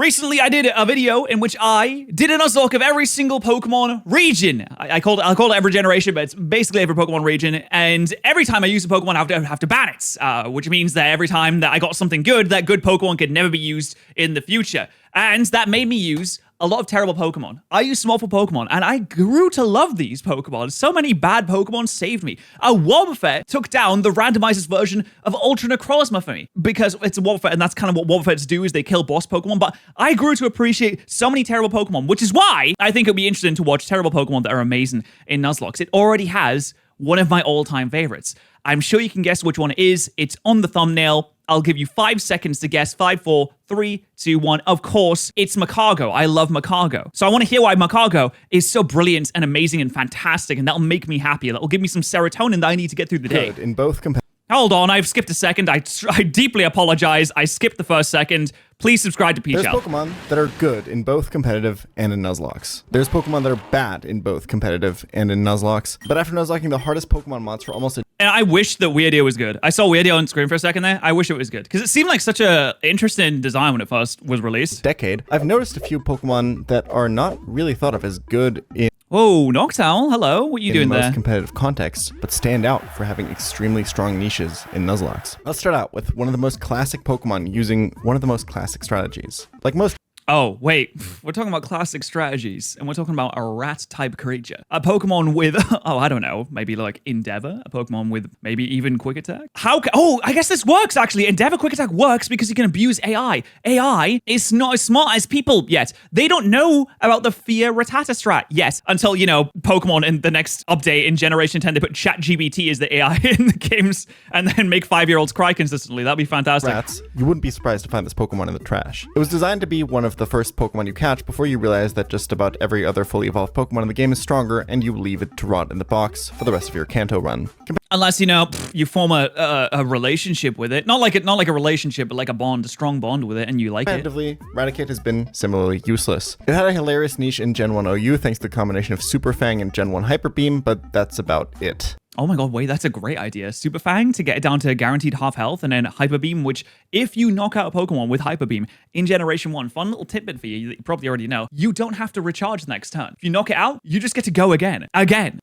Recently, I did a video in which I did a Nuzlocke of every single Pokemon region. I'll call it every generation, but it's basically every Pokemon region. And every time I use a Pokemon, I have to ban it, which means that every time that I got something good, that good Pokemon could never be used in the future. And that made me use a lot of terrible Pokemon. I use small for Pokemon, and I grew to love these Pokemon. So many bad Pokemon saved me. A Wobbuffet took down the randomized version of Ultra Necrozma for me, because it's a Wobbuffet, and that's kind of what Wobbuffets do, is they kill boss Pokemon, but I grew to appreciate so many terrible Pokemon, which is why I think it'd be interesting to watch terrible Pokemon that are amazing in Nuzlocke. It already has one of my all-time favorites. I'm sure you can guess which one it is. It's on the thumbnail. I'll give you 5 seconds to guess. 5, 4, 3, 2, 1. Of course, it's Magcargo. I love Magcargo. So I want to hear why Magcargo is so brilliant and amazing and fantastic, and that'll make me happy. That'll give me some serotonin that I need to get through the day. Good in both Hold on, I've skipped a second. I deeply apologize. I skipped the first second. Please subscribe to Peach. There's Pokemon that are good in both competitive and in Nuzlockes. There's Pokemon that are bad in both competitive and in Nuzlockes. But after Nuzlocking the hardest Pokemon mods for almost a... And I wish that Weirdio was good. I saw Weirdio on screen for a second there. I wish it was good, because it seemed like such a interesting design when it first was released. decade. I've noticed a few Pokemon that are not really thought of as good in... Oh, Noctowl, hello. What are you doing there? In most competitive contexts, but stand out for having extremely strong niches in Nuzlockes. Let's start out with one of the most classic Pokemon using one of the most classic strategies. Like most... Oh, wait. We're talking about classic strategies, and we're talking about a rat-type creature. A Pokemon with, oh, I don't know, maybe like Endeavor? A Pokemon with maybe even Quick Attack? Oh, I guess this works, actually. Endeavor Quick Attack works because you can abuse AI. AI is not as smart as people yet. They don't know about the Fear Rattata strat yet, until, you know, Pokemon in the next update in Generation 10, they put ChatGPT as the AI in the games, and then make 5-year-olds cry consistently. That'd be fantastic. Rats, you wouldn't be surprised to find this Pokemon in the trash. It was designed to be one of the first Pokemon you catch before you realize that just about every other fully evolved Pokemon in the game is stronger, and you leave it to rot in the box for the rest of your Kanto run. Unless, you know, you form a relationship with it. Not like a relationship, but like a bond, a strong bond with it, and you like it. Competitively, Raticate has been similarly useless. It had a hilarious niche in Gen 1 OU thanks to the combination of Super Fang and Gen 1 Hyper Beam, but that's about it. Oh my god, wait, that's a great idea. Super Fang to get it down to guaranteed half health, and then Hyper Beam, which if you knock out a Pokemon with Hyper Beam in Generation 1, fun little tidbit for you that you probably already know, you don't have to recharge next turn. If you knock it out, you just get to go again. Again.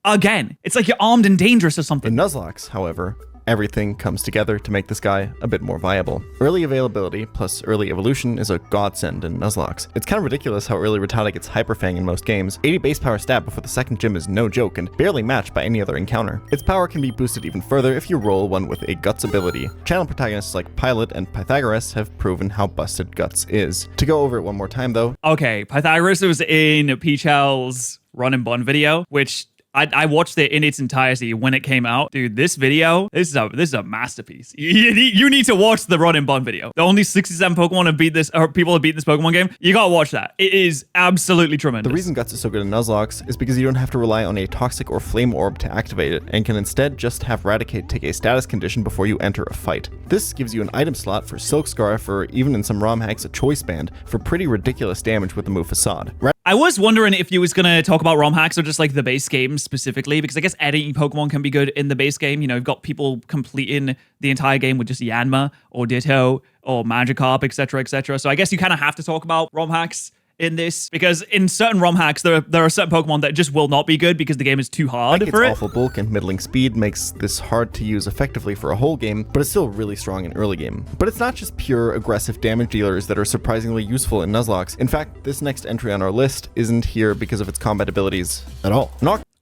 It's like you're armed and dangerous or something. In Nuzlockes, however, everything comes together to make this guy a bit more viable. Early availability plus early evolution is a godsend in Nuzlockes. It's kind of ridiculous how early Rattata gets Hyper Fang in most games. 80 base power stat before the second gym is no joke and barely matched by any other encounter. Its power can be boosted even further if you roll one with a Guts ability. Channel protagonists like Pilot and Pythagoras have proven how busted Guts is. To go over it one more time though. Okay, Pythagoras was in Peach's Run and Bun video, which I watched it in its entirety when it came out. Dude, this video, this is a masterpiece. You need to watch the Run and Bun video. The only 67 Pokemon have beat this, or people have beaten this Pokemon game. You gotta watch that. It is absolutely tremendous. The reason Guts is so good in Nuzlockes is because you don't have to rely on a Toxic or Flame Orb to activate it, and can instead just have Raticate take a status condition before you enter a fight. This gives you an item slot for Silk Scarf, or even in some ROM hacks a Choice Band, for pretty ridiculous damage with the move Facade. I was wondering if you was gonna talk about ROM hacks or just like the base game specifically, because I guess editing Pokemon can be good in the base game. You know, you've got people completing the entire game with just Yanma or Ditto or Magikarp, etc., etc. So I guess you kind of have to talk about ROM hacks in this, because in certain ROM hacks, there are certain Pokemon that just will not be good because the game is too hard for it. Its awful bulk and middling speed makes this hard to use effectively for a whole game, but it's still really strong in early game. But it's not just pure aggressive damage dealers that are surprisingly useful in Nuzlockes. In fact, this next entry on our list isn't here because of its combat abilities at all.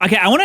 Okay, I want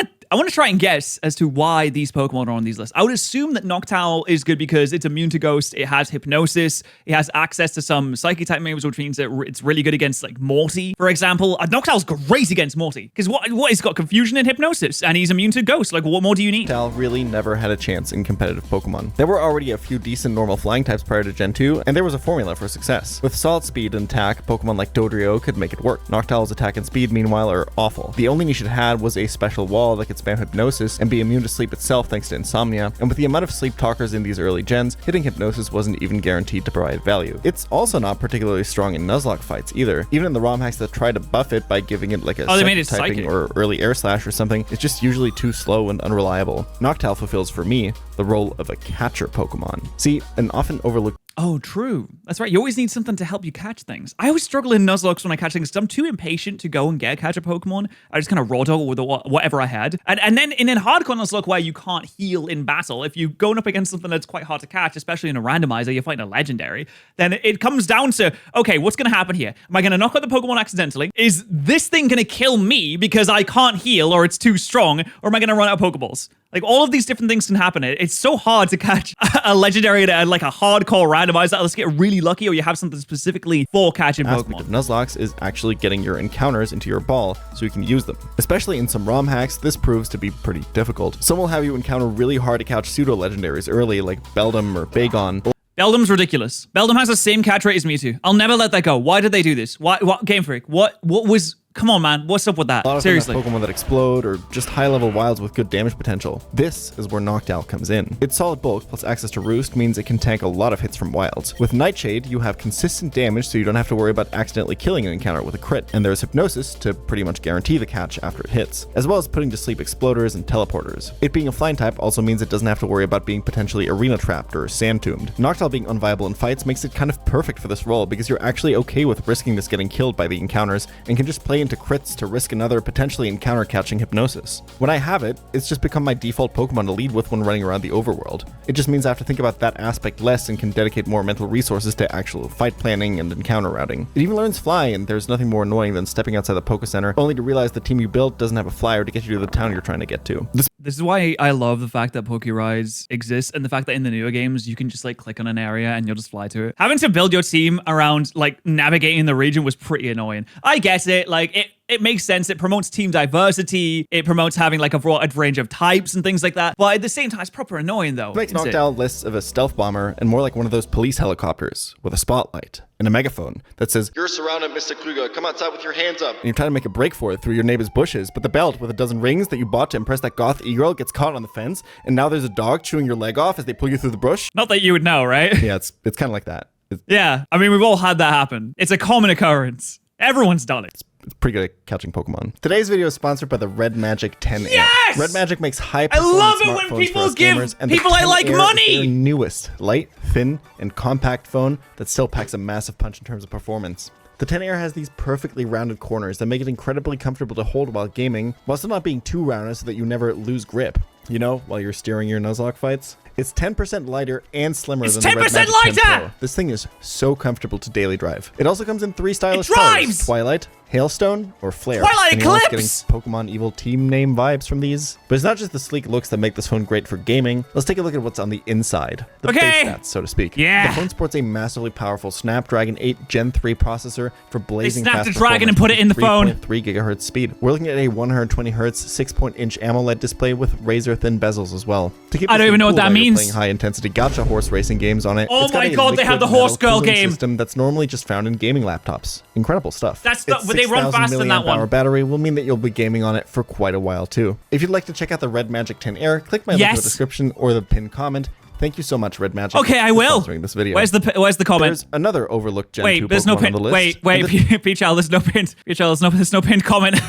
to try and guess as to why these Pokemon are on these lists. I would assume that Noctowl is good because it's immune to Ghost, it has Hypnosis, it has access to some Psychic-type moves, which means that it's really good against, like, Morty, for example. Noctowl's great against Morty, because what he's got Confusion and Hypnosis, and he's immune to Ghost. Like, what more do you need? Noctowl really never had a chance in competitive Pokemon. There were already a few decent normal flying types prior to Gen 2, and there was a formula for success. With solid speed and attack, Pokemon like Dodrio could make it work. Noctowl's attack and speed, meanwhile, are awful. The only niche it had was a special wall that could spam Hypnosis and be immune to sleep itself thanks to Insomnia, and with the amount of sleep talkers in these early gens, hitting Hypnosis wasn't even guaranteed to provide value. It's also not particularly strong in Nuzlocke fights either. Even in the ROM hacks that try to buff it by giving it like a typing or early Air Slash or something, it's just usually too slow and unreliable. Noctowl fulfills for me the role of a catcher Pokemon. See, an often overlooked... Oh, true. That's right. You always need something to help you catch things. I always struggle in Nuzlockes when I catch things because I'm too impatient to go and catch a Pokemon. I just kind of raw dog with whatever I had. And then in hardcore Nuzlocke where you can't heal in battle, if you're going up against something that's quite hard to catch, especially in a randomizer, you're fighting a legendary, then it comes down to, okay, what's going to happen here? Am I going to knock out the Pokemon accidentally? Is this thing going to kill me because I can't heal or it's too strong? Or am I going to run out of Pokeballs? Like, all of these different things can happen. It's so hard to catch a legendary at like a hardcore randomizer. Let's get really lucky, or you have something specifically for catching Pokemon. Aspect of Nuzlockes is actually getting your encounters into your ball so you can use them. Especially in some ROM hacks, this proves to be pretty difficult. Some will have you encounter really hard to catch pseudo-legendaries early, like Beldum or Bagon. Beldum's ridiculous. Beldum has the same catch rate as Mewtwo. I'll never let that go. Why did they do this? What Game Freak? What was... Come on, man. What's up with that? A lot of Seriously. Pokemon that explode or just high-level wilds with good damage potential. This is where Noctowl comes in. Its solid bulk plus access to Roost means it can tank a lot of hits from wilds. With Nightshade, you have consistent damage so you don't have to worry about accidentally killing an encounter with a crit. And there's Hypnosis to pretty much guarantee the catch after it hits, as well as putting to sleep Exploders and Teleporters. It being a flying type also means it doesn't have to worry about being potentially arena trapped or sand tombed. Noctowl being unviable in fights makes it kind of perfect for this role because you're actually okay with risking this getting killed by the encounters and can just play into crits to risk another potentially encounter catching Hypnosis. When I have it, it's just become my default Pokemon to lead with when running around the overworld. It just means I have to think about that aspect less and can dedicate more mental resources to actual fight planning and encounter routing. It even learns Fly, and there's nothing more annoying than stepping outside the Poke Center only to realize the team you built doesn't have a flyer to get you to the town you're trying to get to. This is why I love the fact that Poke Rides exist and the fact that in the newer games you can just like click on an area and you'll just fly to it. Having to build your team around like navigating the region was pretty annoying. I get it, like it makes sense. It promotes team diversity. It promotes having like a broad range of types and things like that. But at the same time, it's proper annoying though. It makes Noctowl less of a stealth bomber and more like one of those police helicopters with a spotlight and a megaphone that says, "You're surrounded, Mr. Kluger. Come outside with your hands up." And you're trying to make a break for it through your neighbor's bushes, but the belt with a dozen rings that you bought to impress that goth e-girl gets caught on the fence, and now there's a dog chewing your leg off as they pull you through the bush. Not that you would know, right? Yeah, it's kind of like that. Yeah, I mean, we've all had that happen. It's a common occurrence. Everyone's done it. It's pretty good at catching Pokemon. Today's video is sponsored by the Red Magic 10 Air. Yes! Red Magic makes high I performance love it smartphones when people for us give gamers, and people the I 10 like Air money! is their newest, light, thin, and compact phone that still packs a massive punch in terms of performance. The 10 Air has these perfectly rounded corners that make it incredibly comfortable to hold while gaming, while still not being too rounded so that you never lose grip. You know, while you're steering your Nuzlocke fights. It's 10% lighter and slimmer than the Red Magic 10 Pro. This thing is so comfortable to daily drive. It also comes in 3 stylish colors: Twilight, Hailstone, or Flare. Twilight Anyone's Eclipse! getting Pokemon Evil team name vibes from these. But it's not just the sleek looks that make this phone great for gaming. Let's take a look at what's on the inside. The base stats, so to speak. Yeah. The phone sports a massively powerful Snapdragon 8 Gen 3 processor for blazing fast They snapped a dragon and put it in the phone. 3.3 gigahertz speed. We're looking at a 120 hertz 6-point-inch AMOLED display with razor-thin bezels as well. I don't even know what that means. Playing high-intensity gacha horse racing games on it. Oh It's got my a god, they have the liquid horse girl metal cooling game system that's normally just found in gaming laptops. Incredible stuff. But they run faster than that one. Our battery will mean that you'll be gaming on it for quite a while too. If you'd like to check out the Red Magic 10 Air, click my link in the description or the pinned comment. Thank you so much, Red Magic. Okay, I will. For sponsoring this video. Where's the comment? There's another overlooked Gen 2 there's Pokemon no pin. on the list. Wait, Peach-Owl, there's no pin. Peach-Owl, there's no pinned comment.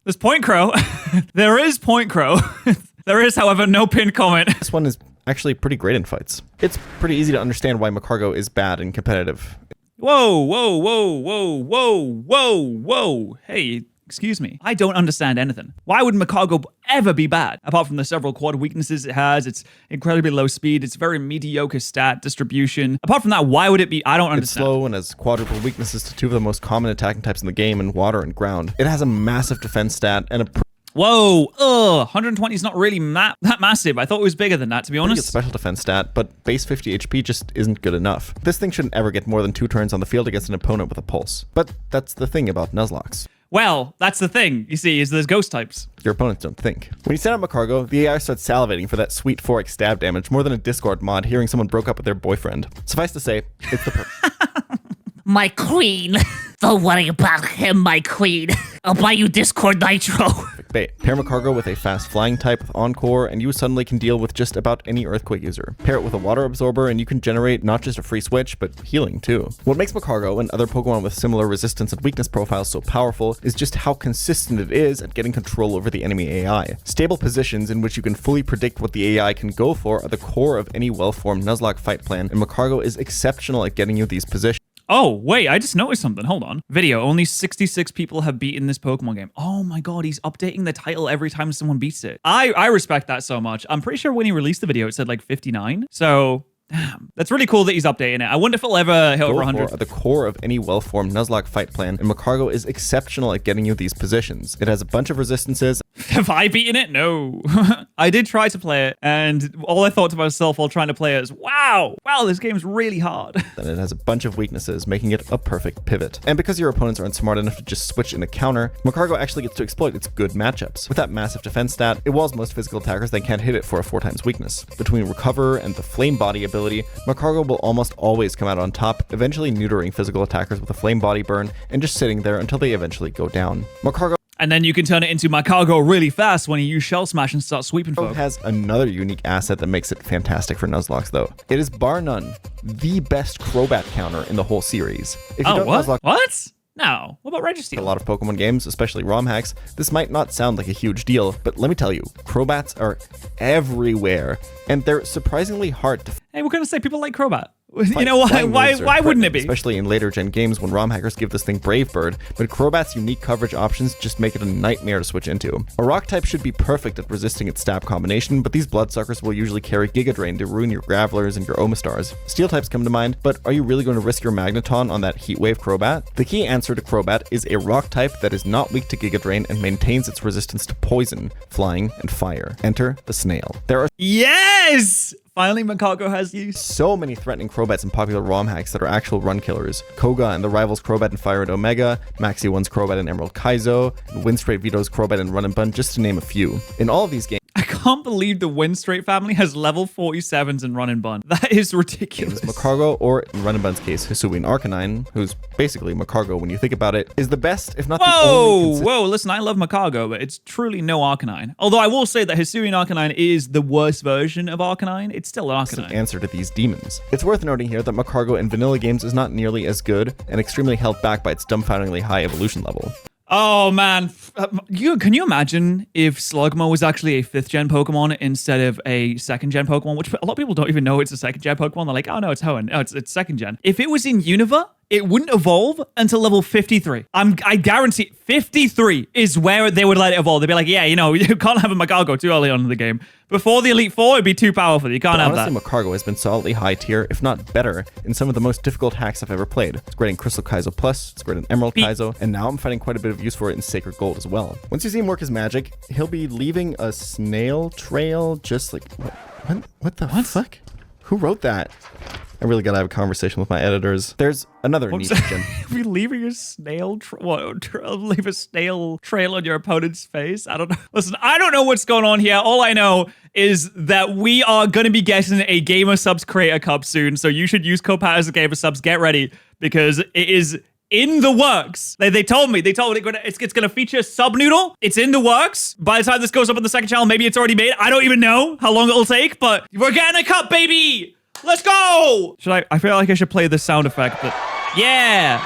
There's Point Crow. There is Point Crow. There is, however, no pinned comment. This one is actually pretty great in fights. It's pretty easy to understand why Magcargo is bad and competitive. Whoa. Hey, excuse me. I don't understand anything. Why would Magcargo ever be bad? Apart from the several quad weaknesses it has, it's incredibly low speed, it's very mediocre stat distribution. Apart from that, why would it be? I don't understand. It's slow and has quadruple weaknesses to 2 of the most common attacking types in the game in water and ground. It has a massive defense stat and a 120 is not really that massive. I thought it was bigger than that, to be honest. Pretty good special defense stat, but base 50 HP just isn't good enough. This thing shouldn't ever get more than 2 turns on the field against an opponent with a pulse. But that's the thing about Nuzlockes. Well, that's the thing, you see, is there's ghost types. Your opponents don't think. When you send out Magcargo, the AI starts salivating for that sweet 4x stab damage more than a Discord mod hearing someone broke up with their boyfriend. Suffice to say, it's the My queen. Don't worry about him, my queen. I'll buy you Discord Nitro. bait. Pair Magcargo with a fast flying type with Encore, and you suddenly can deal with just about any Earthquake user. Pair it with a Water Absorber, and you can generate not just a free switch, but healing too. What makes Magcargo and other Pokemon with similar resistance and weakness profiles so powerful is just how consistent it is at getting control over the enemy AI. Stable positions in which you can fully predict what the AI can go for are the core of any well-formed Nuzlocke fight plan, and Magcargo is exceptional at getting you these positions. Oh, wait, I just noticed something. Hold on. Video, only 66 people have beaten this Pokemon game. Oh my god, he's updating the title every time someone beats it. I respect that so much. I'm pretty sure when he released the video, it said like 59. So... damn, that's really cool that he's updating it. I wonder if it'll ever hit over 100. Are the core of any well-formed Nuzlocke fight plan, and Magcargo is exceptional at getting you these positions. It has a bunch of resistances. Have I beaten it? No. I did try to play it, and all I thought to myself while trying to play it is, wow, this game's really hard. And it has a bunch of weaknesses, making it a perfect pivot. And because your opponents aren't smart enough to just switch in a counter, Magcargo actually gets to exploit its good matchups. With that massive defense stat, it walls most physical attackers that can't hit it for a 4x weakness. Between Recover and the Flame Body ability, Magcargo will almost always come out on top, eventually neutering physical attackers with a Flame Body burn and just sitting there until they eventually go down. Magcargo And then you can turn it into Magcargo really fast when you use Shell Smash and start sweeping folk. has another unique asset that makes it fantastic for Nuzlockes though. It is bar none the best Crobat counter in the whole series. If you don't Nuzlocke What? No. What about Registeel? a lot of Pokemon games, especially ROM hacks, this might not sound like a huge deal, but let me tell you, Crobats are everywhere, and they're surprisingly hard to Hey, we're gonna say people like Crobat. You fight. know why? Flying moves are Why wouldn't it pertinent, be? Especially in later gen games when ROM hackers give this thing Brave Bird, but Crobat's unique coverage options just make it a nightmare to switch into. A rock type should be perfect at resisting its stab combination, but these bloodsuckers will usually carry Giga Drain to ruin your Gravelers and your Omastars. Steel types come to mind, but are you really going to risk your Magneton on that Heatwave Crobat? The key answer to Crobat is a rock type that is not weak to Giga Drain and maintains its resistance to poison, flying, and fire. Enter the Snail. There are Yes! Finally, Magcargo has use. so many threatening Crobats in popular ROM hacks that are actual run killers. Koga and the Rivals Crobat in Fire and Omega, Maxi 1's Crobat in Emerald Kaizo, and Windstraight Vito's Crobat in Run and Bun, just to name a few. In all of these games, I can't believe the Windstraight family has level 47s in Run and Bun. That is ridiculous. Magcargo, or in Run and Bun's case, Hisuian Arcanine, who's basically Magcargo when you think about it, is the best, if not the only Whoa, listen, I love Magcargo, but it's truly no Arcanine. Although I will say that Hisuian Arcanine is the worst version of Arcanine. It's still an Arcanine. answer to these demons. It's worth noting here that Magcargo in vanilla games is not nearly as good and extremely held back by its dumbfoundingly high evolution level. Oh, man. Can you imagine if Slugma was actually a 5th gen Pokemon instead of a 2nd gen Pokemon, which a lot of people don't even know it's a 2nd gen Pokemon. They're like, oh, no, it's Hoenn. Oh, it's 2nd gen. If it was in Unova, it wouldn't evolve until level 53. I guarantee 53 is where they would let it evolve. They'd be like, yeah, you know, you can't have a Magcargo too early on in the game. Before the Elite Four, it'd be too powerful. You can't have Honestly, that. Magcargo has been solidly high tier, if not better, in some of the most difficult hacks I've ever played. It's great in Crystal Kaizo Plus, it's great in Emerald Kaizo, and now I'm finding quite a bit of use for it in Sacred Gold as well. Once you see him work his magic, he'll be leaving a snail trail just like... What the fuck? Who wrote that? I really gotta have a conversation with my editors. There's another niche gen. Are you leaving a snail leave a snail trail on your opponent's face? I don't know. Listen, I don't know what's going on here. All I know is that we are going to be getting a Gamer Subs Creator Cup soon, so you should use code Patterrz as a Gamer Subs. Get ready, because it is in the works. They told me it's going to feature Sub Noodle. It's in the works. By the time this goes up on the second channel, maybe it's already made. I don't even know how long it'll take, but we're getting a cup, baby. Let's go! I feel like I should play this sound effect, but yeah!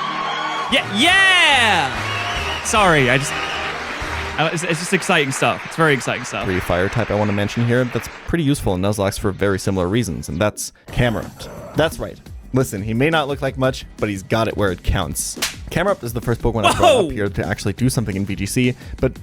Sorry, it's just exciting stuff. It's very exciting stuff. Free fire type I want to mention here that's pretty useful in Nuzlockes for very similar reasons, and that's Camerupt. That's right. Listen, he may not look like much, but he's got it where it counts. Camerupt is the first Pokemon I brought up here to actually do something in VGC, but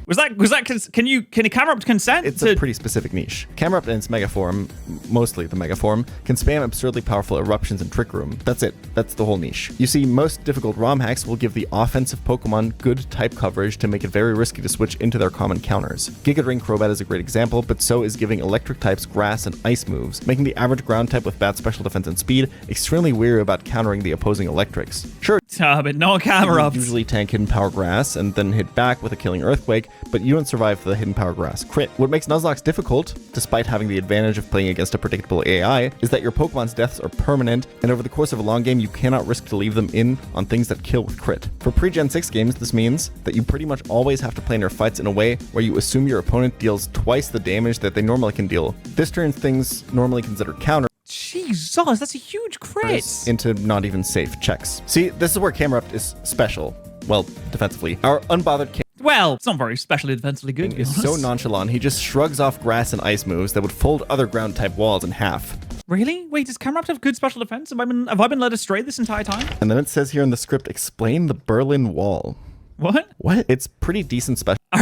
can Camerupt consent? It's a pretty specific niche. Camerupt in its Mega Form, mostly the Mega Form, can spam absurdly powerful eruptions and Trick Room. That's it. That's the whole niche. You see, most difficult ROM hacks will give the offensive Pokemon good type coverage to make it very risky to switch into their common counters. Giga Drain Crobat is a great example, but so is giving electric types grass and ice moves, making the average ground type with bad special defense and speed extremely weary about countering the opposing electrics. Sure, But no Camerupt. Usually tank Hidden Power Grass and then hit back with a killing Earthquake, but you don't survive the Hidden Power Grass crit. What makes Nuzlockes difficult, despite having the advantage of playing against a predictable AI, is that your Pokemon's deaths are permanent, and over the course of a long game, you cannot risk to leave them in on things that kill with crit. For pre-Gen 6 games, this means that you pretty much always have to play in your fights in a way where you assume your opponent deals twice the damage that they normally can deal. This turns things normally considered counter Jesus, that's a huge crit. into not even safe checks. See, this is where Camerupt is special. Well, defensively. Our unbothered Well, it's not very specially defensively good, to be is honest. so nonchalant, he just shrugs off grass and ice moves that would fold other ground-type walls in half. Really? Wait, does Camerupt have good special defense? Have I been led astray this entire time? And then it says here in the script, explain the Berlin Wall. What? What? It's pretty decent special. All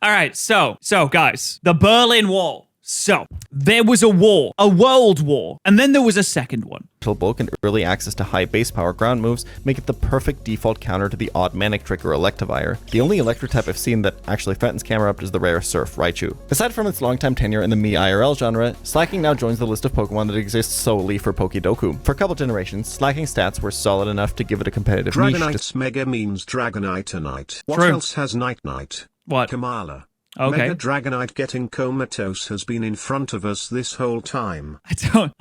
right. So guys, the Berlin Wall. So there was a war, a world war, and then there was a second one. Bulk and early access to high base power ground moves make it the perfect default counter to the odd Manic Trick or Electivire. The only electric type I've seen that actually threatens Camerupt is the rare Surf Raichu. Aside from its longtime tenure in the Mii IRL genre, Slaking now joins the list of Pokemon that exists solely for Pokédoku. For a couple generations, Slaking stats were solid enough to give it a competitive niche. Dragonite's Mega means Dragonite. What True. else has Night? What? Kamala. Okay. Mega Dragonite getting comatose has been in front of us this whole time. I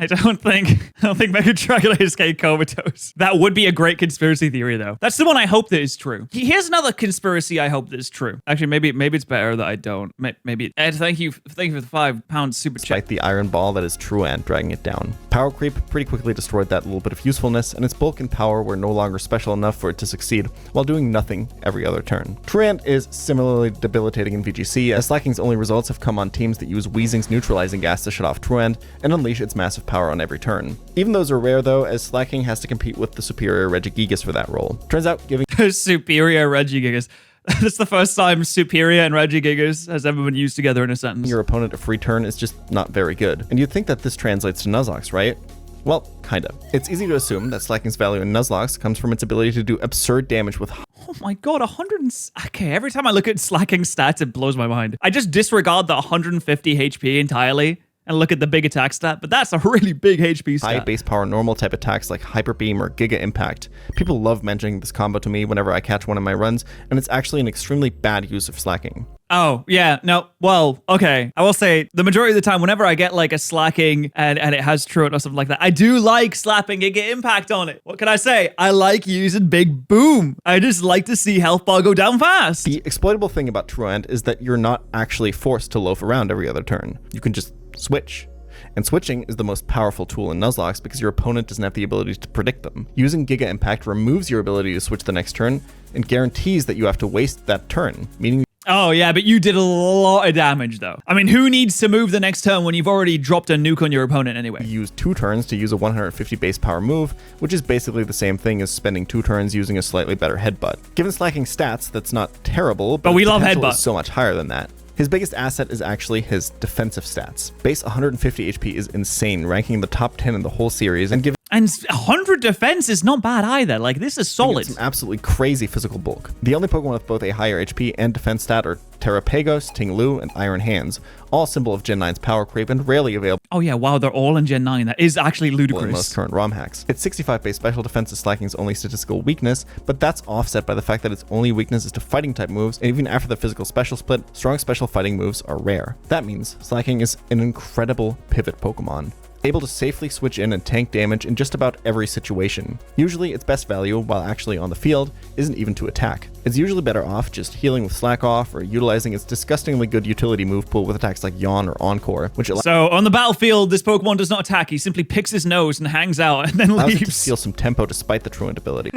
don't think Mega Dragonite is getting comatose. That would be a great conspiracy theory, though. That's the one I hope that is true. Here's another conspiracy I hope that is true. Actually, maybe it's better that I don't. Maybe. Ed, thank you for the £5 super chat. Despite the Iron Ball that is Truant dragging it down. Power Creep pretty quickly destroyed that little bit of usefulness, and its bulk and power were no longer special enough for it to succeed, while doing nothing every other turn. Truant is similarly debilitating in VGC, as Slaking's only results have come on teams that use Weezing's neutralizing gas to shut off Truant and unleash its massive power on every turn. Even those are rare though, as Slaking has to compete with the superior Regigigas for that role. Turns out giving Superior Regigigas. That's the first time Superior and Regigigas has ever been used together in a sentence. your opponent a free turn is just not very good. And you'd think that this translates to Nuzlockes, right? Well, kinda. It's easy to assume that Slaking's value in Nuzlockes comes from its ability to do absurd damage with Oh my god, 100 okay, every time I look at Slaking stats, it blows my mind. I just disregard the 150 HP entirely and look at the big attack stat, but that's a really big HP stat. high base power normal type attacks like Hyper Beam or Giga Impact. People love mentioning this combo to me whenever I catch one in my runs, and it's actually an extremely bad use of Slaking. Oh, yeah, no, well, okay. I will say, the majority of the time, whenever I get like a Slaking and it has Truant or something like that, I do like slapping Giga Impact on it. What can I say? I like using Big Boom. I just like to see health bar go down fast. The exploitable thing about Truant is that you're not actually forced to loaf around every other turn. You can just switch. And switching is the most powerful tool in Nuzlockes because your opponent doesn't have the ability to predict them. Using Giga Impact removes your ability to switch the next turn and guarantees that you have to waste that turn, meaning Oh, yeah, but you did a lot of damage, though. I mean, who needs to move the next turn when you've already dropped a nuke on your opponent anyway? you use 2 turns to use a 150 base power move, which is basically the same thing as spending 2 turns using a slightly better headbutt. Given Slaking stats, that's not terrible, but we its love potential headbutt. is so much higher than that. His biggest asset is actually his defensive stats. Base 150 HP is insane, ranking in the top 10 in the whole series, and giving And 100 defense is not bad either. Like, this is solid. some absolutely crazy physical bulk. The only Pokemon with both a higher HP and defense stat are Terrapagos, Ting-Lu, and Iron Hands, all symbol of Gen 9's power creep and rarely available Oh, yeah, wow, they're all in Gen 9. That is actually in ludicrous. most current ROM hacks. Its 65 base special defense is Slaking's only statistical weakness, but that's offset by the fact that its only weakness is to fighting type moves, and even after the physical special split, strong special fighting moves are rare. That means Slaking is an incredible pivot Pokemon, able to safely switch in and tank damage in just about every situation. Usually its best value, while actually on the field, isn't even to attack. It's usually better off just healing with Slack Off or utilizing its disgustingly good utility move pool with attacks like Yawn or Encore, which allows So, on the battlefield, this Pokemon does not attack. He simply picks his nose and hangs out and then it to leaves. steal some tempo despite the Truant ability.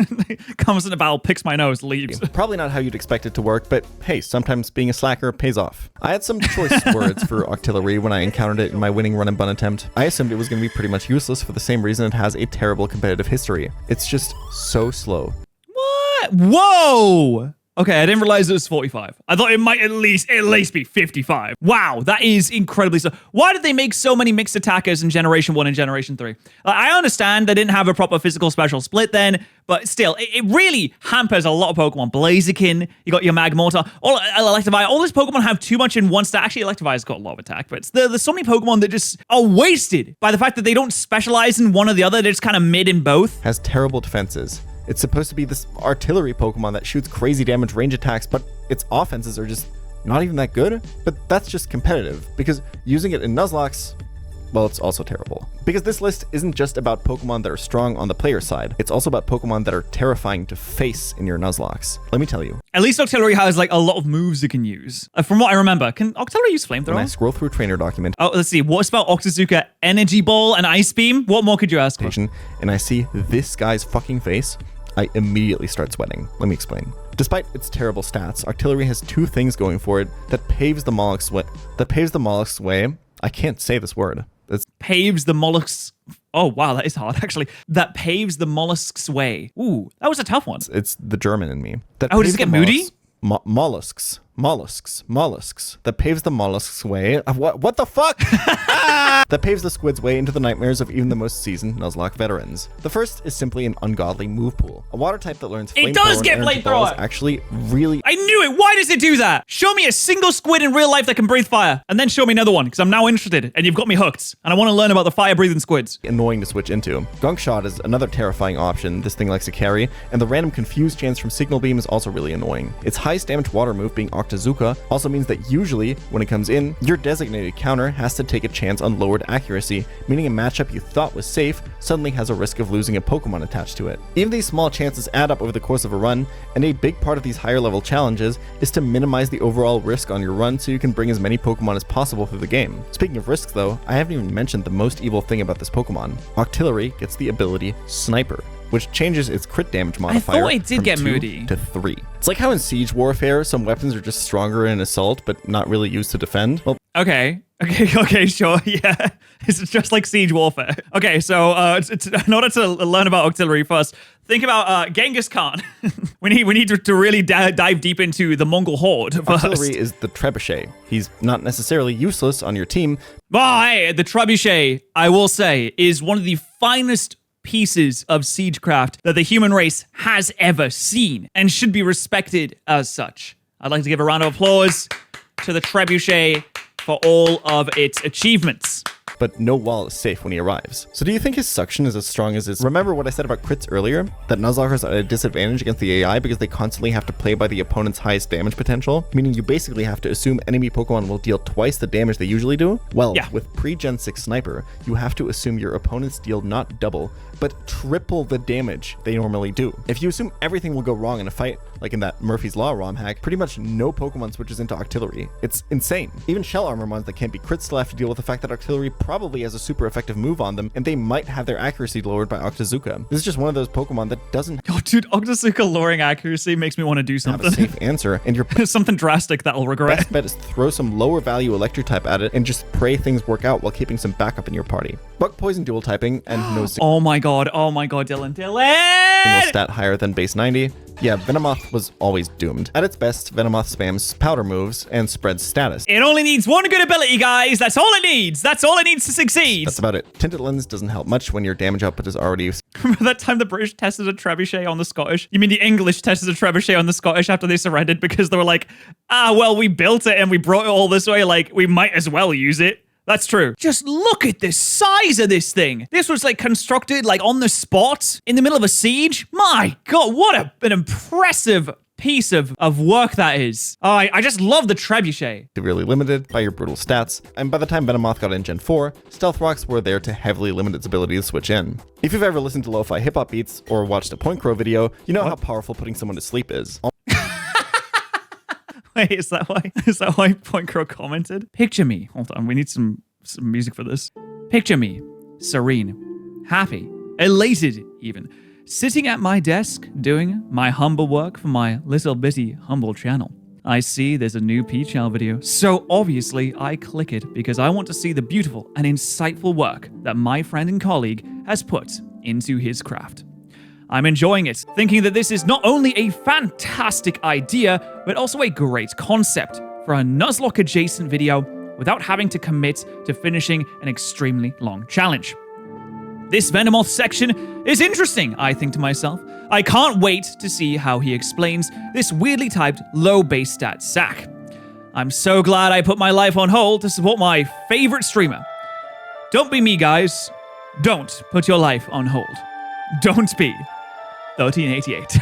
Comes in the battle, picks my nose, leaves. Probably not how you'd expect it to work, but hey, sometimes being a slacker pays off. I had some choice words for Octillery when I encountered it in my winning run and bun attempt. I assumed it was going to be pretty much useless for the same reason it has a terrible competitive history. It's just so slow. What? Whoa! Okay, I didn't realize it was 45. I thought it might at least be 55. Wow, that is incredibly slow. Why did they make so many mixed attackers in Generation 1 and Generation 3? I understand they didn't have a proper physical special split then, but still, it really hampers a lot of Pokemon. Blaziken, you got your Magmortar, all Electivire, all these Pokemon have too much in one stat. Actually, Electivire's got a lot of attack, but there's so many Pokemon that just are wasted by the fact that they don't specialize in one or the other. They're just kind of mid in both. Has terrible defenses. It's supposed to be this artillery Pokemon that shoots crazy damage range attacks, but its offenses are just not even that good. But that's just competitive, because using it in Nuzlockes, well, it's also terrible. Because this list isn't just about Pokemon that are strong on the player side, it's also about Pokemon that are terrifying to face in your Nuzlockes. Let me tell you. At least Octillery has like a lot of moves it can use. From what I remember, can Octillery use When I Flamethrower? scroll through trainer document, Oh, let's see. What's about Octazooka, Energy Ball, and Ice Beam? What more could you ask for? and I see this guy's fucking face, I immediately start sweating. Let me explain. Despite its terrible stats, Octillery has two things going for it that paves the Mollusk's way. I can't say this word. It's Paves the mollusks. Oh, wow, that is hard, actually. That paves the mollusk's way. Ooh, that was a tough one. it's the German in me. That Oh, does paves it get the moody? Mollusks. That paves the mollusk's way. What the fuck? That paves the squid's way into the nightmares of even the most seasoned Nuzlocke veterans. The first is simply an ungodly move pool. A water type that learns It does flamethrower get and energy ball is flamethrower! actually really I knew it. Why does it do that? Show me a single squid in real life that can breathe fire, and then show me another one, because I'm now interested, and you've got me hooked, and I want to learn about the fire-breathing squids. annoying to switch into. Gunk Shot is another terrifying option this thing likes to carry, and the random confused chance from Signal Beam is also really annoying. Its highest damage water move, being Octazooka, also means that usually, when it comes in, your designated counter has to take a chance on lowered accuracy, meaning a matchup you thought was safe suddenly has a risk of losing a Pokemon attached to it. Even these small chances add up over the course of a run, and a big part of these higher level challenges is to minimize the overall risk on your run so you can bring as many Pokemon as possible through the game. Speaking of risks though, I haven't even mentioned the most evil thing about this Pokemon. Octillery gets the ability Sniper, which changes its crit damage modifier thought it did from get 2 moody. to 3. It's like how in Siege Warfare, some weapons are just stronger in Assault, but not really used to defend. Well, Okay, sure, yeah. It's just like Siege Warfare. Okay, so in order to learn about Octillery first, think about Genghis Khan. we need to really dive deep into the Mongol horde first. Octillery is the Trebuchet. He's not necessarily useless on your team. Oh, hey, the Trebuchet, I will say, is one of the finest pieces of siegecraft that the human race has ever seen and should be respected as such. I'd like to give a round of applause to the Trebuchet for all of its achievements. But no wall is safe when he arrives. So do you think his suction is as strong as his... Remember what I said about crits earlier? That Nuzlockers are at a disadvantage against the AI because they constantly have to play by the opponent's highest damage potential? Meaning you basically have to assume enemy Pokemon will deal twice the damage they usually do? Well, Yeah. with pre-Gen 6 Sniper, you have to assume your opponents deal not double, but triple the damage they normally do. If you assume everything will go wrong in a fight, like in that Murphy's Law ROM hack, pretty much no Pokemon switches into Octillery. It's insane. Even Shell Armor mons that can't be crits still have to deal with the fact that Octillery probably has a super effective move on them, and they might have their accuracy lowered by Octazooka. This is just one of those Pokemon that doesn't Oh, dude, Octazooka lowering accuracy makes me want to do have a something. safe answer, and your Something drastic that I'll regret. best bet is throw some lower value Electric type at it and just pray things work out while keeping some backup in your party. Bug Poison dual typing and no single Oh my god, Dylan. stat higher than base 90. Yeah, Venomoth was always doomed. At its best, Venomoth spams powder moves and spreads status. It only needs one good ability, guys. That's all it needs. That's all it needs to succeed. That's about it. Tinted Lens doesn't help much when your damage output is already... Remember that time the British tested a trebuchet on the Scottish? You mean the English tested a trebuchet on the Scottish after they surrendered because they were like, well, we built it and we brought it all this way. Like, we might as well use it. That's true. Just look at the size of this thing. This was like constructed like on the spot in the middle of a siege. My God, what an impressive piece of work that is. Oh, I just love the trebuchet. severely limited by your brutal stats, and by the time Venomoth got in Gen 4, Stealth Rocks were there to heavily limit its ability to switch in. If you've ever listened to lo-fi hip-hop beats or watched a Point Crow video, you know how powerful putting someone to sleep is. Wait, is that why Point Crow commented? Picture me. Hold on, we need some music for this. Picture me, serene, happy, elated even, sitting at my desk doing my humble work for my little bitty humble channel. I see there's a new Peach-Owl video, so obviously I click it because I want to see the beautiful and insightful work that my friend and colleague has put into his craft. I'm enjoying it, thinking that this is not only a fantastic idea, but also a great concept for a Nuzlocke adjacent video without having to commit to finishing an extremely long challenge. This Venomoth section is interesting, I think to myself. I can't wait to see how he explains this weirdly typed low base stat sack. I'm so glad I put my life on hold to support my favorite streamer. Don't be me, guys. Don't put your life on hold. Don't be 1388.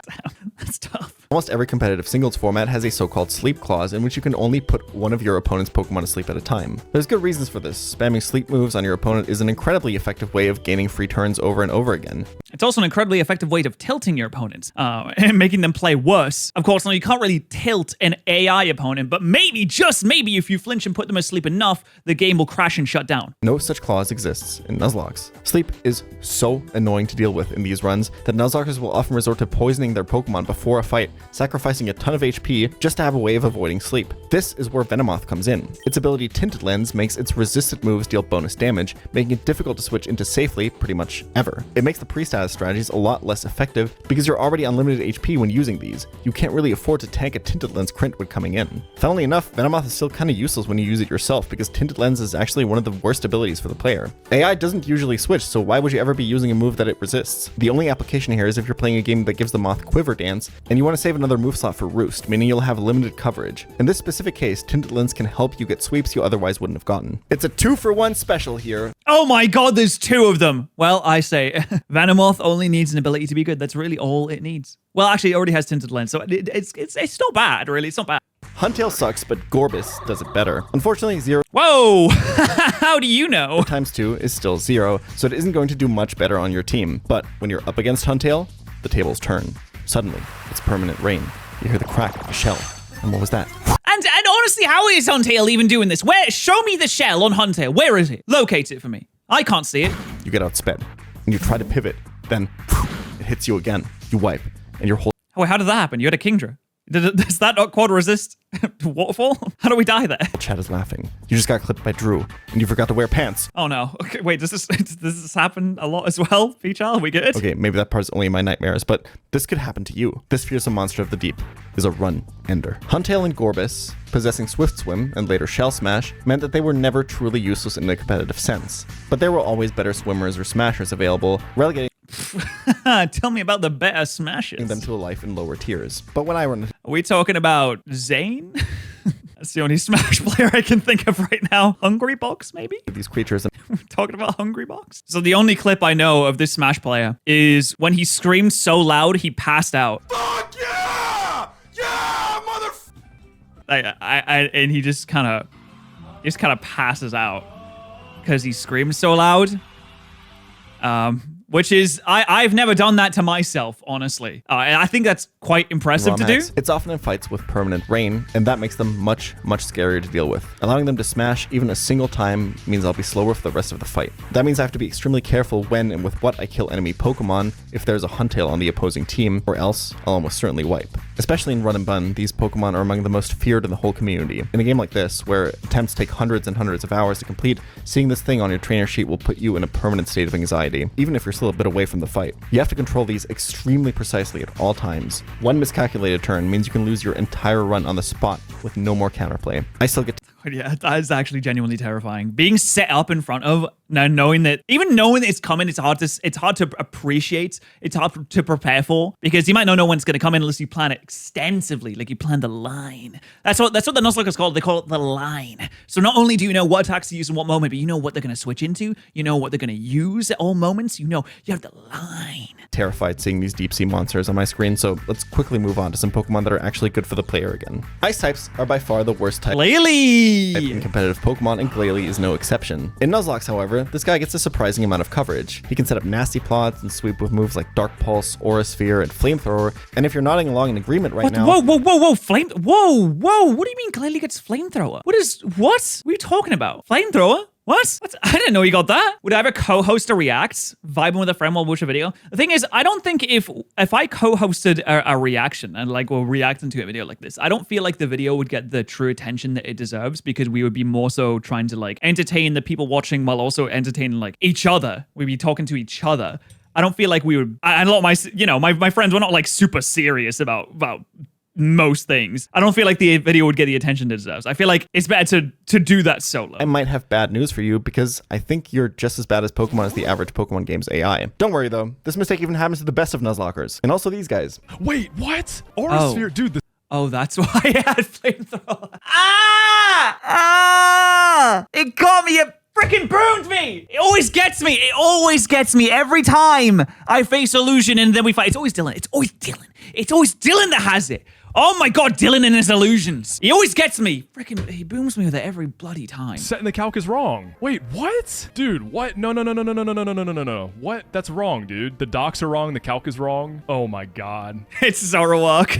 Damn, that's tough. Almost every competitive singles format has a so-called sleep clause in which you can only put one of your opponent's Pokemon to sleep at a time. There's good reasons for this. Spamming sleep moves on your opponent is an incredibly effective way of gaining free turns over and over again. It's also an incredibly effective way of tilting your opponent and making them play worse. Of course, now you can't really tilt an AI opponent, but maybe, just maybe, if you flinch and put them asleep enough, the game will crash and shut down. No such clause exists in Nuzlockes. Sleep is so annoying to deal with in these runs that Nuzlockers will often resort to poisoning their Pokemon before a fight, sacrificing a ton of HP just to have a way of avoiding sleep. This is where Venomoth comes in. Its ability Tinted Lens makes its resisted moves deal bonus damage, making it difficult to switch into safely pretty much ever. It makes the pre-status strategies a lot less effective because you're already unlimited HP when using these. You can't really afford to tank a Tinted Lens crit when coming in. Funnily enough, Venomoth is still kind of useless when you use it yourself because Tinted Lens is actually one of the worst abilities for the player. AI doesn't usually switch, so why would you ever be using a move that it resists? The only application here is if you're playing a game that gives the moth Quiver Dance and you want to save another move slot for Roost, meaning you'll have limited coverage. In this specific case, Tinted Lens can help you get sweeps you otherwise wouldn't have gotten. It's a 2-for-1 special here. Oh my god, there's two of them. Well, I say, Venomoth only needs an ability to be good. That's really all it needs. Well, actually, it already has Tinted Lens, so it's not bad, really. It's not bad. Huntail sucks, but Gorebyss does it better. Unfortunately, 0 Whoa! How do you know? times 2 is still 0, so it isn't going to do much better on your team. But when you're up against Huntail, the tables turn. Suddenly, it's permanent rain. You hear the crack of a shell. And what was that? And honestly, how is Huntail even doing this? Where? Show me the shell on Huntail. Where is it? Locate it for me. I can't see it. You get outsped, and you try to pivot. Then, it hits you again. You wipe, and your whole Oh, wait, how did that happen? You had a Kingdra. Does that not quad resist waterfall? How do we die there? chat is laughing. You just got clipped by Drew, and you forgot to wear pants. Oh no. Okay, wait, does this happen a lot as well, Peachal? Are we good? Okay, maybe that part's only in my nightmares, but this could happen to you. This fearsome monster of the deep is a run-ender. Huntail and Gorebyss, possessing Swift Swim and later Shell Smash, meant that they were never truly useless in a competitive sense. But there were always better swimmers or smashers available, relegating Tell me about the better smashes. them to a life in lower tiers. But when I run Are we talking about Zane? That's the only Smash player I can think of right now. Hungry Box, maybe? into these creatures, Talking about Hungry Box? So the only clip I know of this Smash player is when he screamed so loud he passed out. Fuck yeah! Yeah, And he just kind of passes out because he screams so loud. Which is, I've never done that to myself, honestly. And I think that's quite impressive to do. It's often in fights with permanent rain, and that makes them much, much scarier to deal with. Allowing them to smash even a single time means I'll be slower for the rest of the fight. That means I have to be extremely careful when and with what I kill enemy Pokemon if there's a Huntail on the opposing team, or else I'll almost certainly wipe. Especially in Run and Bun, these Pokemon are among the most feared in the whole community. In a game like this, where attempts take hundreds and hundreds of hours to complete, seeing this thing on your trainer sheet will put you in a permanent state of anxiety, even if you're still a bit away from the fight. You have to control these extremely precisely at all times. One miscalculated turn means you can lose your entire run on the spot with no more counterplay. I still get Yeah, that is actually genuinely terrifying. Being set up in front of, now knowing that it's coming, it's hard to appreciate, it's hard to prepare for, because you might not know when it's going to come in unless you plan it extensively, like you plan the line. That's what the Nuzlocke is called. They call it the line. So not only do you know what attacks to use in what moment, but you know what they're going to switch into, you know what they're going to use at all moments, you have the line. terrified seeing these deep sea monsters on my screen, so let's quickly move on to some Pokemon that are actually good for the player again. Ice types are by far the worst type Glalie! in competitive Pokemon, and Glalie is no exception. In Nuzlockes, however, this guy gets a surprising amount of coverage. He can set up nasty plots and sweep with moves like Dark Pulse, Aura Sphere, and Flamethrower, and if you're nodding along in agreement right now... Whoa, what do you mean Glalie gets Flamethrower? What are you talking about? Flamethrower? What? I didn't know you got that. Would I ever co-host a react, vibing with a friend while watching a video? The thing is, I don't think if I co-hosted a reaction and we're reacting to a video like this, I don't feel like the video would get the true attention that it deserves, because we would be more so trying to entertain the people watching while also entertaining each other. We'd be talking to each other. I don't feel like we would. A lot of my friends were not super serious about most things. I don't feel like the video would get the attention it deserves. I feel like it's better to do that solo. I might have bad news for you, because I think you're just as bad as Pokemon as the average Pokemon game's AI. Don't worry though, this mistake even happens to the best of Nuzlockers, and also these guys. Wait, what? Aura Sphere, dude. Oh, that's why I had Flamethrower. It got me. freaking burned me. It always gets me. It always gets me every time I face illusion and then we fight. It's always Dylan. It's always Dylan. It's always Dylan that has it. Oh my god, Dylan and his illusions. He always gets me. Freaking, he booms me with it every bloody time. Setting the calc is wrong. Wait, what? Dude, what? No. What? That's wrong, dude. The docs are wrong. The calc is wrong. Oh my god. It's Zoroark.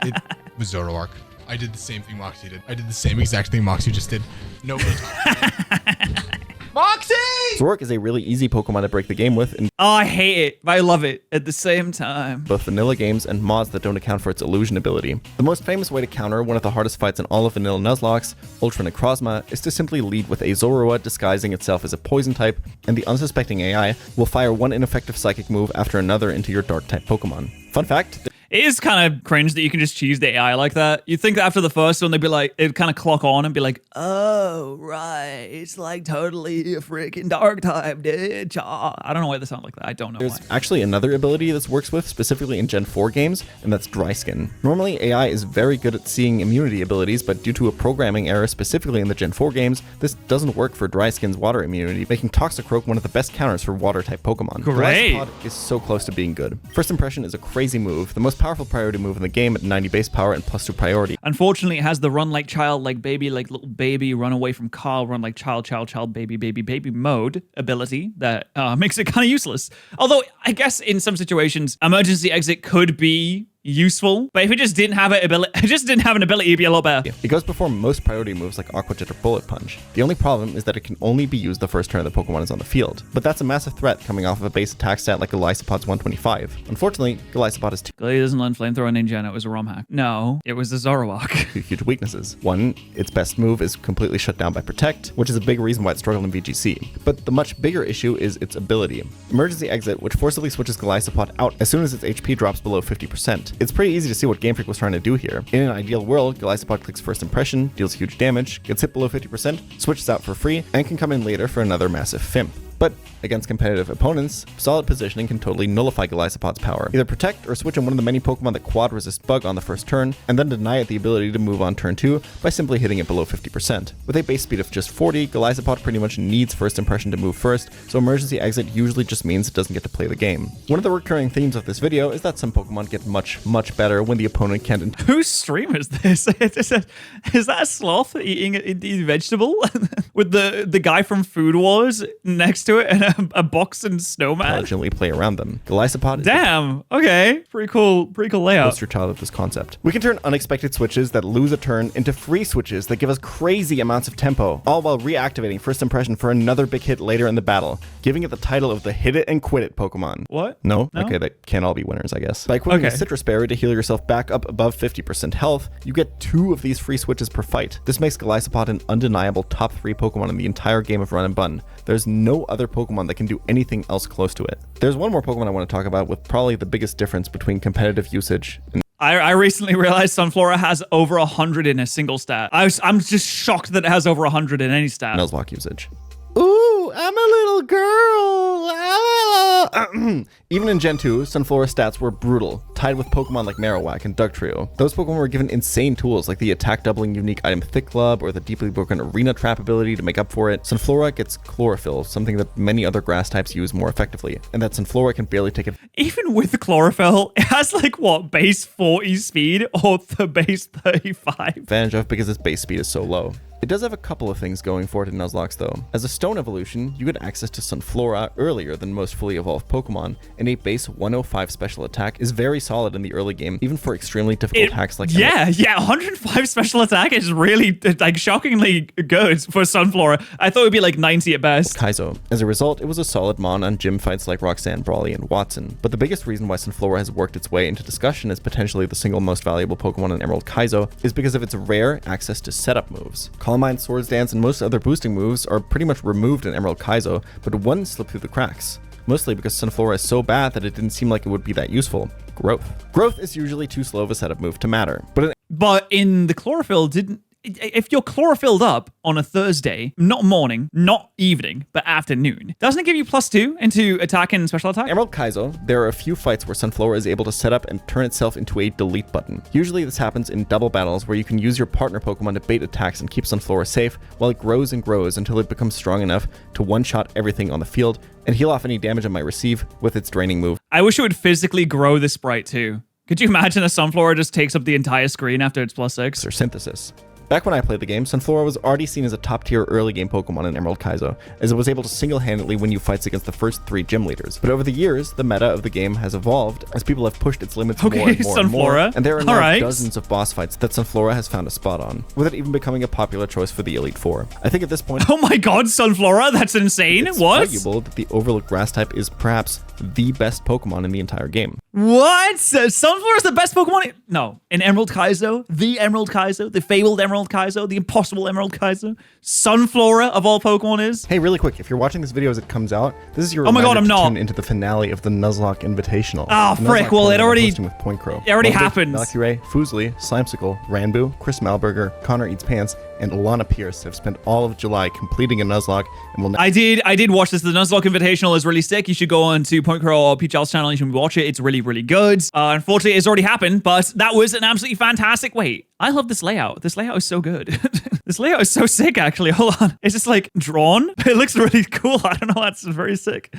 It was Zoroark. I did the same thing Moxie did. I did the same exact thing Moxie just did. Nobody talked. Moxie! Zoroark is a really easy Pokemon to break the game with in Oh, I hate it, but I love it at the same time. both vanilla games and mods that don't account for its illusion ability. The most famous way to counter one of the hardest fights in all of vanilla Nuzlockes, Ultra Necrozma, is to simply lead with a Zorua disguising itself as a poison type, and the unsuspecting AI will fire one ineffective psychic move after another into your dark type Pokemon. Fun fact, It is kind of cringe that you can just choose the AI like that. You'd think that after the first one, they'd be like, it'd kind of clock on and be like, oh, right, it's like totally a freaking dark type, dude. I don't know why they sound like that. I don't know there's why. actually another ability this works with, specifically in Gen 4 games, and that's Dry Skin. Normally, AI is very good at seeing immunity abilities, but due to a programming error specifically in the Gen 4 games, this doesn't work for Dry Skin's water immunity, making Toxicroak one of the best counters for water-type Pokemon. Great. Golisopod is so close to being good. First Impression is a crazy move, the most powerful priority move in the game at 90 base power and +2 priority. Unfortunately, it has the run like child, like baby, like little baby, run away from Carl, run like child, baby mode ability that makes it kind of useless. Although, I guess in some situations, emergency exit could be useful, but if it just didn't have an ability, it'd be a lot better. It goes before most priority moves like Aqua Jet or Bullet Punch. The only problem is that it can only be used the first turn the Pokemon is on the field, but that's a massive threat coming off of a base attack stat like Golisopod's 125. Unfortunately, Golisopod has Glalie doesn't learn Flamethrower Ninja and it was a ROM hack. No, it was a Zoroark. two huge weaknesses. One, its best move is completely shut down by Protect, which is a big reason why it struggled in VGC. But the much bigger issue is its ability. Emergency Exit, which forcibly switches Golisopod out as soon as its HP drops below 50%. It's pretty easy to see what Game Freak was trying to do here. In an ideal world, Golisopod clicks First Impression, deals huge damage, gets hit below 50%, switches out for free, and can come in later for another massive Fimp. But against competitive opponents, solid positioning can totally nullify Golisopod's power. Either protect or switch in one of the many Pokemon that quad resist Bug on the first turn, and then deny it the ability to move on turn 2 by simply hitting it below 50%. With a base speed of just 40, Golisopod pretty much needs First Impression to move first, so Emergency Exit usually just means it doesn't get to play the game. One of the recurring themes of this video is that some Pokemon get much better when the opponent can't Whose stream is this? Is that a sloth eating a vegetable with the guy from Food Wars next to it and a box and snowman? intelligently play around them. Golisopod is Damn. Okay. Pretty cool layout. poster child of this concept. We can turn unexpected switches that lose a turn into free switches that give us crazy amounts of tempo, all while reactivating First Impression for another big hit later in the battle, giving it the title of the Hit It and Quit It Pokemon. What? No? No? Okay, that can't all be winners, I guess. By equipping Okay. a Citrus Berry to heal yourself back up above 50% health, you get 2 of these free switches per fight. This makes Golisopod an undeniable top 3 Pokemon in the entire game of Run and Bun. There's no other Pokemon that can do anything else close to it. There's one more Pokemon I want to talk about with probably the biggest difference between competitive usage and I recently realized Sunflora has over 100 in a single stat. I'm just shocked that it has over 100 in any stat. Nuzlocke usage. Ooh, I'm a little girl. Even in Gen 2, Sunflora's stats were brutal, tied with Pokemon like Marowak and Dugtrio. Those Pokemon were given insane tools like the attack doubling unique item Thick Club or the deeply broken Arena Trap ability to make up for it. Sunflora gets Chlorophyll, something that many other grass types use more effectively, and that Sunflora can barely take it. Even with the Chlorophyll, it has like what, base 40 speed or the base 35? Advantage of because its base speed is so low. It does have a couple of things going for it in Nuzlocke though. As a stone evolution, you get access to Sunflora earlier than most fully evolved Pokemon, and a base 105 special attack is very solid in the early game, even for extremely difficult attacks like 105 special attack is really like shockingly good for Sunflora. I thought it would be like 90 at best. Kaizo. As a result, it was a solid mon on gym fights like Roxanne, Brawley, and Watson. But the biggest reason why Sunflora has worked its way into discussion as potentially the single most valuable Pokemon in Emerald Kaizo is because of its rare access to setup moves. Calamine, Swords Dance, and most other boosting moves are pretty much removed in Emerald Kaizo, but one slipped through the cracks. Mostly because Sunflora is so bad that it didn't seem like it would be that useful. Growth. Growth is usually too slow of a setup move to matter, but in the Chlorophyll, if you're chlorophylled up on a Thursday, not morning, not evening, but afternoon, doesn't it give you +2 into attack and special attack? Emerald Kaizo, there are a few fights where Sunflora is able to set up and turn itself into a delete button. Usually this happens in double battles where you can use your partner Pokemon to bait attacks and keep Sunflora safe while it grows and grows until it becomes strong enough to one-shot everything on the field and heal off any damage it might receive with its draining move. I wish it would physically grow the sprite too. Could you imagine a Sunflora just takes up the entire screen after it's +6? Or Synthesis. Back when I played the game, Sunflora was already seen as a top-tier early-game Pokemon in Emerald Kaizo, as it was able to single-handedly win you fights against the first 3 gym leaders. But over the years, the meta of the game has evolved as people have pushed its limits more and more and more, Sunflora. and there are now Alright. dozens of boss fights that Sunflora has found a spot on, with it even becoming a popular choice for the Elite Four. I think at this point, Oh my god, Sunflora, that's insane. it's What? arguable that the Overlooked Grass type is perhaps the best Pokemon in the entire game. What? Sunflora is the best Pokemon? No. In Emerald Kaizo, the fabled Emerald Kaizo, the impossible Emerald Kaizo, Sunflora of all Pokemon is? Hey, really quick, if you're watching this video as it comes out, this is your Oh my God, reminder I'm to not. tune into the finale of the Nuzlocke Invitational. Ah, The frick, Nuzlocke well, it tournament I'm already- hosting with Point Crow. it already Ludwig, happened. Valkyrie, Fuslie, Slimesicle, Ranboo, Chris Malberger, Connor Eats Pants, and Alana Pierce have spent all of July completing a Nuzlocke and will now I did watch this. The Nuzlocke Invitational is really sick. You should go on to Point Crow or Peach Owl's channel. You should watch it. It's really, really good. Unfortunately, it's already happened, but that was an absolutely fantastic. Wait, I love this layout. This layout is so good. This layout is so sick, actually. Hold on. It's just like drawn. It looks really cool. I don't know. That's very sick.